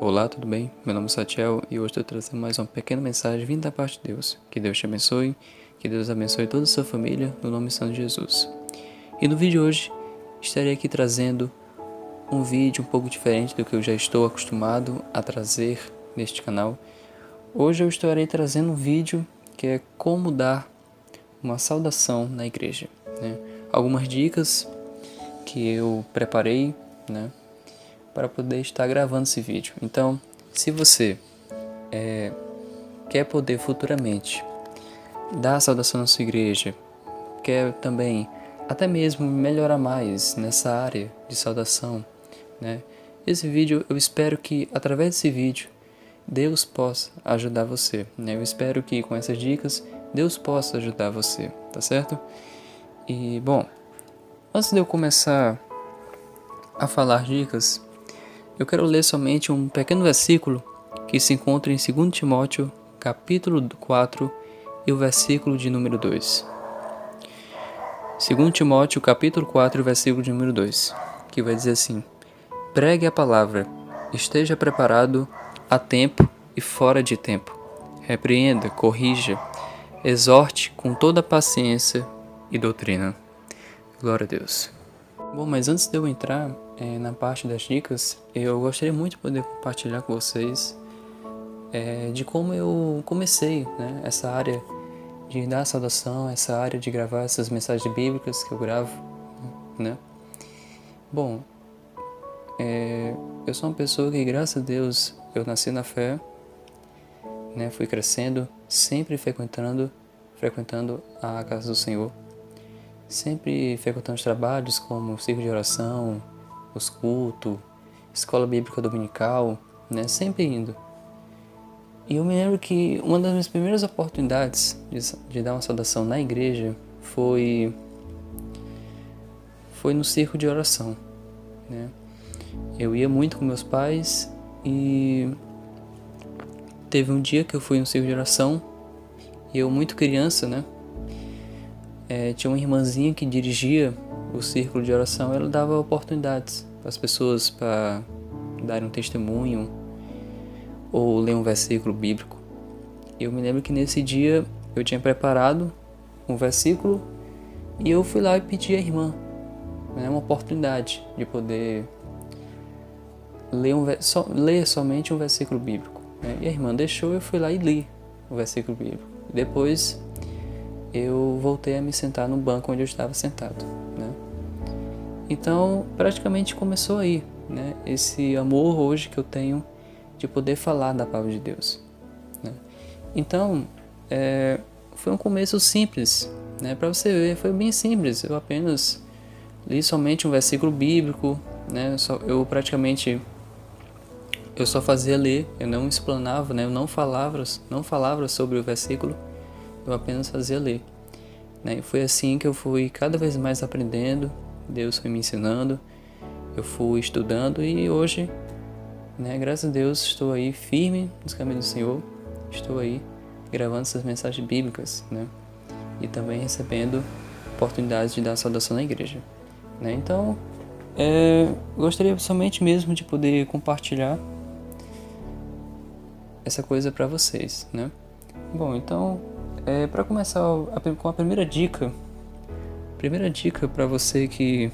Olá, tudo bem? Meu nome é Satiel e hoje estou trazendo mais uma pequena mensagem vinda da parte de Deus. Que Deus te abençoe, que Deus abençoe toda a sua família, no nome santo de Jesus. E no vídeo de hoje, estarei aqui trazendo um vídeo um pouco diferente do que eu já estou acostumado a trazer neste canal. Hoje eu estarei trazendo um vídeo que é como dar uma saudação na igreja, né? Algumas dicas que eu preparei, né, para poder estar gravando esse vídeo. Então, se você quer poder futuramente dar a saudação na sua igreja, quer também até mesmo melhorar mais nessa área de saudação, né? Esse vídeo, eu espero que através desse vídeo Deus possa ajudar você, né? Eu espero que com essas dicas Deus possa ajudar você, tá certo? E bom, antes de eu começar a falar dicas, eu quero ler somente um pequeno versículo que se encontra em 2 Timóteo, capítulo 4, e o versículo de número 2. 2 Timóteo, capítulo 4, versículo de número 2, que vai dizer assim: Pregue a palavra, esteja preparado a tempo e fora de tempo. Repreenda, corrija, exorte com toda paciência e doutrina. Glória a Deus. Bom, mas antes de eu entrar na parte das dicas, eu gostaria muito de poder compartilhar com vocês de como eu comecei, né, essa área de dar saudação, essa área de gravar essas mensagens bíblicas que eu gravo, né? Bom, eu sou uma pessoa que, graças a Deus, eu nasci na fé, né? Fui crescendo, sempre frequentando a casa do Senhor, sempre frequentando os trabalhos como o círculo de oração, os cultos, escola bíblica dominical, né? Sempre indo. E eu me lembro que uma das minhas primeiras oportunidades de dar uma saudação na igreja foi no círculo de oração, né? Eu ia muito com meus pais e teve um dia que eu fui no círculo de oração e eu, muito criança, né? Tinha uma irmãzinha que dirigia o círculo de oração, ela dava oportunidades para as pessoas para darem um testemunho ou ler um versículo bíblico. Eu me lembro que nesse dia eu tinha preparado um versículo e eu fui lá e pedi à irmã, né, uma oportunidade de poder ler somente um versículo bíblico, né? E a irmã deixou, eu fui lá e li o versículo bíblico. Depois eu voltei a me sentar no banco onde eu estava sentado, né? Então praticamente começou aí, né, esse amor hoje que eu tenho de poder falar da palavra de Deus, né? Então, foi um começo simples, né? Para você ver, foi bem simples. Eu apenas li somente um versículo bíblico, né? Eu só fazia ler, eu não explanava, né? Eu não falava sobre o versículo, eu apenas fazia ler, né? E foi assim que eu fui cada vez mais aprendendo, Deus foi me ensinando, eu fui estudando e hoje, né, graças a Deus, estou aí firme nos caminhos do Senhor, estou aí gravando essas mensagens bíblicas, né, e também recebendo oportunidades de dar saudação na igreja, né. Então, gostaria somente mesmo de poder compartilhar essa coisa para vocês, né. Bom, então, para começar com a primeira dica para você que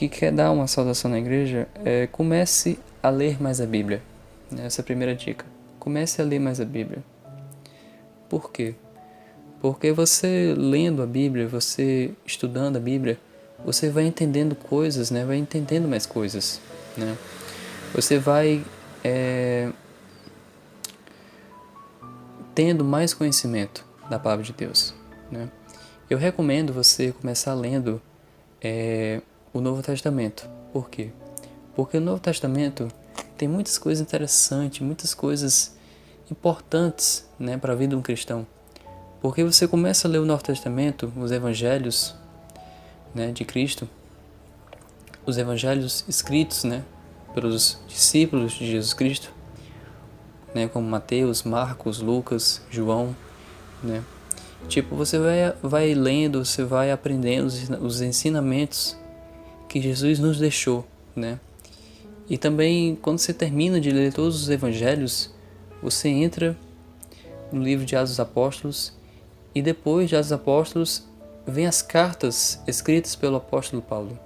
quer dar uma saudação na igreja, comece a ler mais a Bíblia, né? Essa é a primeira dica. Comece a ler mais a Bíblia. Por quê? Porque você lendo a Bíblia, você estudando a Bíblia, você vai entendendo coisas, né? Vai entendendo mais coisas, né? Você vai tendo mais conhecimento da palavra de Deus, né? Eu recomendo você começar lendo o Novo Testamento. Por quê? Porque o Novo Testamento tem muitas coisas interessantes, muitas coisas importantes, né, para a vida de um cristão. Porque você começa a ler o Novo Testamento, os evangelhos, né, de Cristo, os evangelhos escritos, né, pelos discípulos de Jesus Cristo, né, como Mateus, Marcos, Lucas, João, né. Tipo, você vai lendo, você vai aprendendo os ensinamentos que Jesus nos deixou, né? E também, quando você termina de ler todos os evangelhos, você entra no livro de Atos dos Apóstolos, e depois de Atos dos Apóstolos, vem as cartas escritas pelo apóstolo Paulo,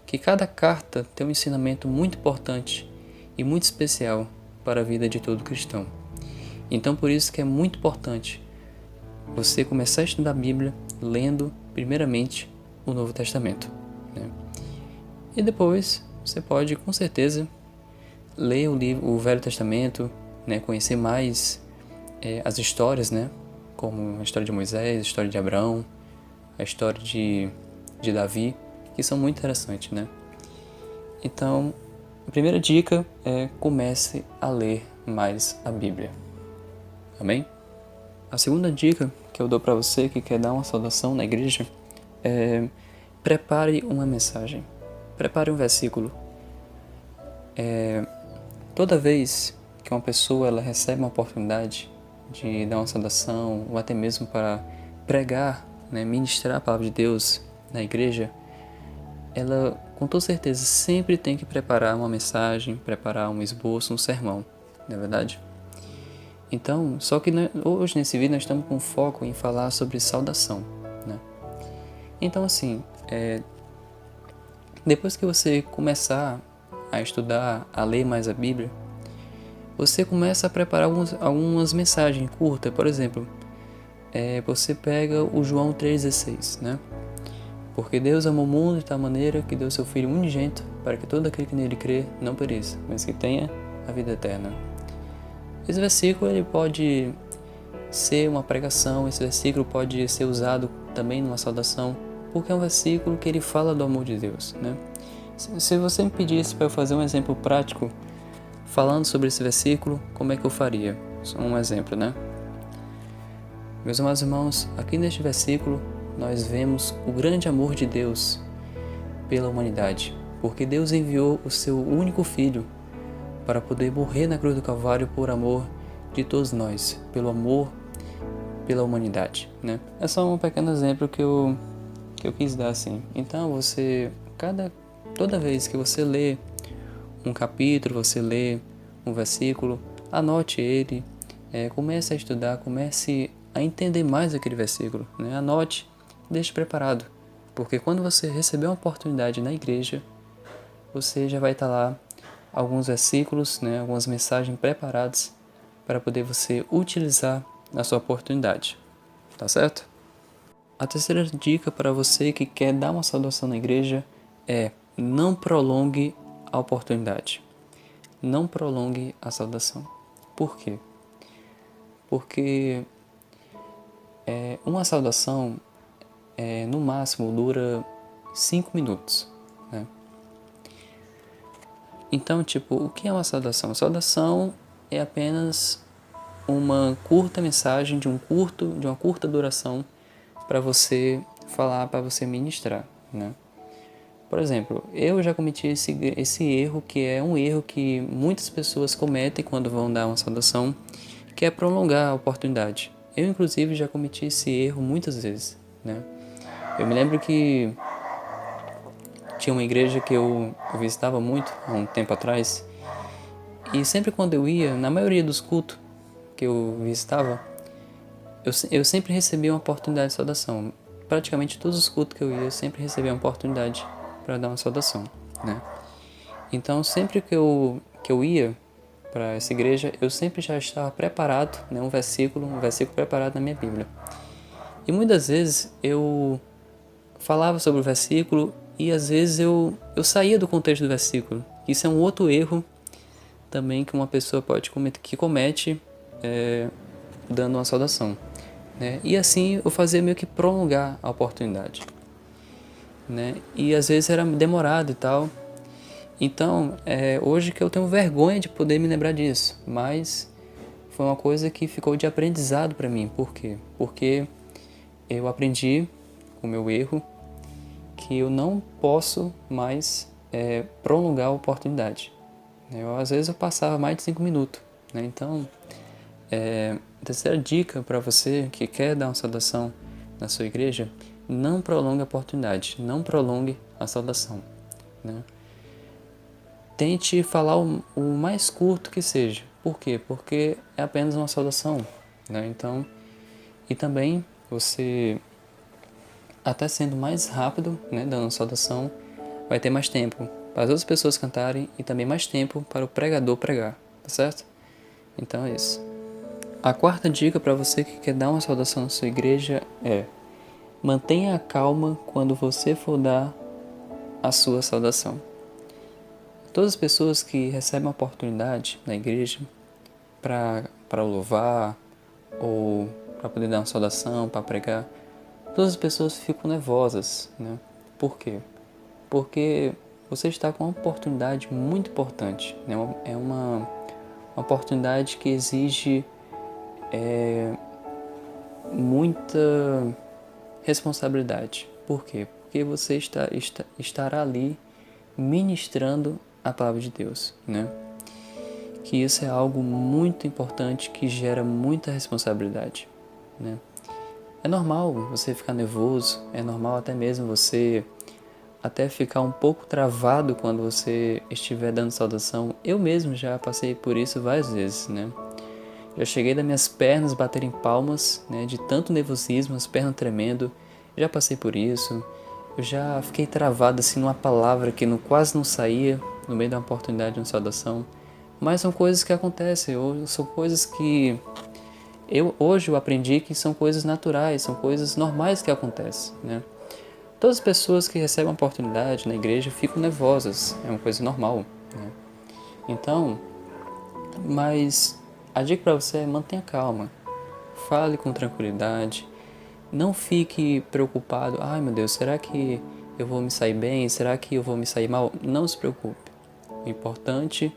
que cada carta tem um ensinamento muito importante e muito especial para a vida de todo cristão. Então, por isso que é muito importante você começar a estudar a Bíblia lendo, primeiramente, o Novo Testamento, né? E depois, você pode, com certeza, ler o Velho Testamento, né? Conhecer mais as histórias, né? Como a história de Moisés, a história de Abraão, a história de Davi, que são muito interessantes, né? Então, a primeira dica é comece a ler mais a Bíblia. Amém? A segunda dica que eu dou para você que quer dar uma saudação na igreja é prepare uma mensagem. Prepare um versículo. Toda vez que uma pessoa ela recebe uma oportunidade de dar uma saudação ou até mesmo para pregar, né, ministrar a palavra de Deus na igreja, ela com toda certeza sempre tem que preparar uma mensagem, preparar um esboço, um sermão, não é verdade? Então, só que hoje nesse vídeo nós estamos com foco em falar sobre saudação, né? Então assim, depois que você começar a estudar, a ler mais a Bíblia, você começa a preparar algumas mensagens curtas. Por exemplo, você pega o João 3,16, né? Porque Deus amou o mundo de tal maneira que deu seu Filho unigênito para que todo aquele que nele crê não pereça, mas que tenha a vida eterna. Esse versículo ele pode ser uma pregação, esse versículo pode ser usado também numa saudação, porque é um versículo que ele fala do amor de Deus, né? Se você me pedisse para eu fazer um exemplo prático falando sobre esse versículo, como é que eu faria? Só um exemplo, né? Meus amados irmãos, aqui neste versículo nós vemos o grande amor de Deus pela humanidade, porque Deus enviou o seu único Filho para poder morrer na cruz do Calvário por amor de todos nós, pelo amor pela humanidade, né? É só um pequeno exemplo que eu quis dar assim. Então toda vez que você lê um capítulo, você lê um versículo, anote ele, comece a estudar, comece a entender mais aquele versículo, né? Anote, deixe preparado, porque quando você receber uma oportunidade na igreja, você já vai estar lá alguns versículos, né? Algumas mensagens preparadas para poder você utilizar na sua oportunidade, tá certo? A terceira dica para você que quer dar uma saudação na igreja é não prolongue a oportunidade. Não prolongue a saudação. Por quê? Porque uma saudação no máximo dura 5 minutos, né? Então, o que é uma saudação? Saudação é apenas uma curta mensagem de uma curta duração para você falar, para você ministrar, né? Por exemplo, eu já cometi esse erro, que é um erro que muitas pessoas cometem quando vão dar uma saudação, que é prolongar a oportunidade. Eu, inclusive, já cometi esse erro muitas vezes, né? Eu me lembro que tinha uma igreja que eu visitava muito, há um tempo atrás, e sempre quando eu ia, na maioria dos cultos que eu visitava, eu sempre recebia uma oportunidade de saudação. Praticamente todos os cultos que eu ia, eu sempre recebia uma oportunidade para dar uma saudação, né? Então, sempre que eu ia para essa igreja, eu sempre já estava preparado, né? Um versículo preparado na minha Bíblia. E muitas vezes eu falava sobre o versículo e às vezes eu saía do contexto do versículo. Isso é um outro erro também que uma pessoa comete dando uma saudação, né? E assim eu fazia meio que prolongar a oportunidade, né? E às vezes era demorado e tal. Então, hoje que eu tenho vergonha de poder me lembrar disso, mas foi uma coisa que ficou de aprendizado para mim. Por quê? Porque eu aprendi com o meu erro que eu não posso mais prolongar a oportunidade. Às vezes eu passava mais de 5 minutos, né? Então, a terceira dica para você que quer dar uma saudação na sua igreja, não prolongue a oportunidade, não prolongue a saudação, né? tente falar o mais curto que seja. Por quê? Porque é apenas uma saudação, né? Então, e também você, até sendo mais rápido, né, dando a saudação, vai ter mais tempo para as outras pessoas cantarem e também mais tempo para o pregador pregar, tá certo? Então é isso. A quarta dica para você que quer dar uma saudação na sua igreja é: mantenha a calma quando você for dar a sua saudação. Todas as pessoas que recebem a oportunidade na igreja para louvar ou para poder dar uma saudação, para pregar, todas as pessoas ficam nervosas, né? Por quê? Porque você está com uma oportunidade muito importante, né? É uma oportunidade que exige muita responsabilidade. Por quê? Porque você estará ali ministrando a palavra de Deus, né? Que isso é algo muito importante que gera muita responsabilidade, né? É normal você ficar nervoso, é normal até mesmo você até ficar um pouco travado quando você estiver dando saudação. Eu mesmo já passei por isso várias vezes, né? Já cheguei das minhas pernas baterem palmas, né? De tanto nervosismo, as pernas tremendo. Já passei por isso. Eu já fiquei travado assim numa palavra que quase não saía no meio da oportunidade de uma saudação. Mas são coisas que acontecem, ou são coisas que hoje eu aprendi que são coisas naturais, são coisas normais que acontecem, né? Todas as pessoas que recebem uma oportunidade na igreja ficam nervosas, é uma coisa normal, né? Então, mas a dica para você é: mantenha calma, fale com tranquilidade, não fique preocupado. Ai meu Deus, será que eu vou me sair bem? Será que eu vou me sair mal? Não se preocupe. O importante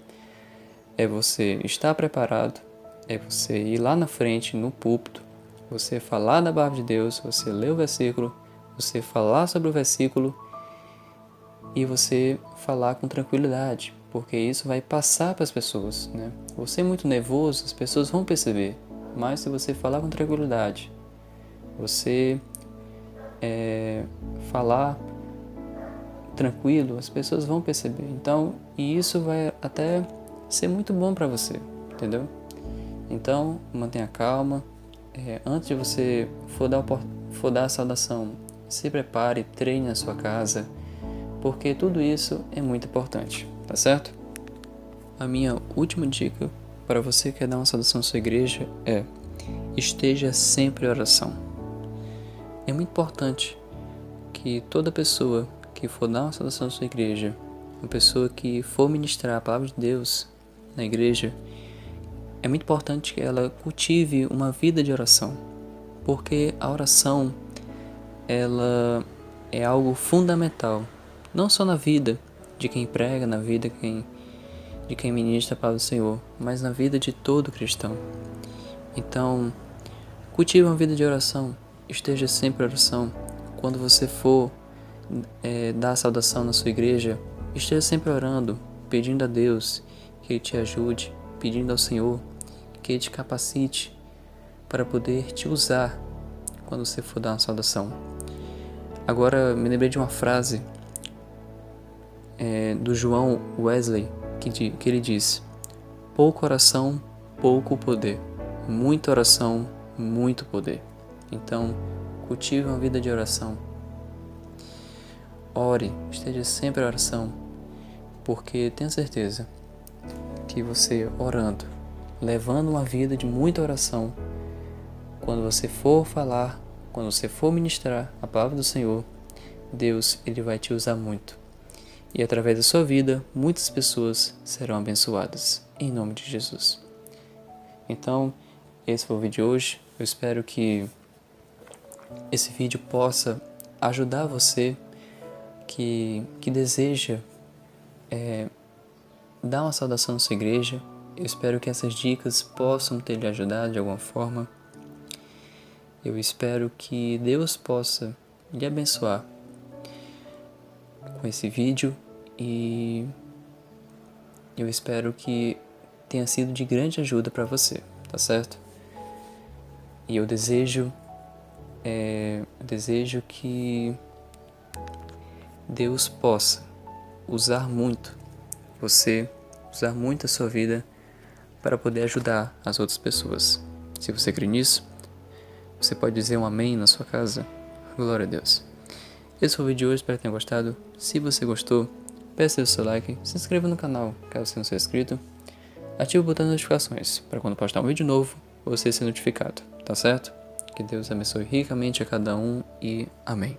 é você estar preparado, é você ir lá na frente, no púlpito, você falar da palavra de Deus, você ler o versículo, você falar sobre o versículo e você falar com tranquilidade, porque isso vai passar para as pessoas, né? Você é muito nervoso, as pessoas vão perceber, mas se você falar com tranquilidade, você falar tranquilo, as pessoas vão perceber. Então, e isso vai até ser muito bom para você, entendeu? Então, mantenha calma. Antes de você for dar a saudação, se prepare, treine na sua casa, porque tudo isso é muito importante, tá certo? A minha última dica para você que quer dar uma saudação à sua igreja é: esteja sempre em oração. É muito importante que toda pessoa que for dar uma saudação à sua igreja, uma pessoa que for ministrar a palavra de Deus na igreja, é muito importante que ela cultive uma vida de oração, porque a oração, ela é algo fundamental, não só na vida de quem prega, na vida de quem ministra a palavra do Senhor, mas na vida de todo cristão. Então, cultive uma vida de oração, esteja sempre em oração. Quando você for dar a saudação na sua igreja, esteja sempre orando, pedindo a Deus que Ele te ajude, pedindo ao Senhor que Ele te capacite para poder te usar quando você for dar uma saudação. Agora me lembrei de uma frase do João Wesley que ele diz: pouca oração, pouco poder, muita oração, muito poder. Então, cultive uma vida de oração. Ore, esteja sempre em oração, porque tenho certeza que você orando, levando uma vida de muita oração, quando você for falar, quando você for ministrar a palavra do Senhor, Deus, Ele vai te usar muito. E através da sua vida, muitas pessoas serão abençoadas, em nome de Jesus. Então, esse foi o vídeo de hoje. Eu espero que esse vídeo possa ajudar você que deseja dar uma saudação na sua igreja. Eu espero que essas dicas possam ter lhe ajudado de alguma forma. Eu espero que Deus possa lhe abençoar com esse vídeo e eu espero que tenha sido de grande ajuda para você, tá certo? E eu desejo que Deus possa usar muito você usar muito a sua vida para poder ajudar as outras pessoas. Se você crê nisso, você pode dizer um amém na sua casa. Glória a Deus. Esse foi o vídeo de hoje, espero que tenha gostado. Se você gostou, peça o seu like, se inscreva no canal caso você não seja inscrito. Ative o botão de notificações para quando postar um vídeo novo, você ser notificado, tá certo? Que Deus abençoe ricamente a cada um e amém.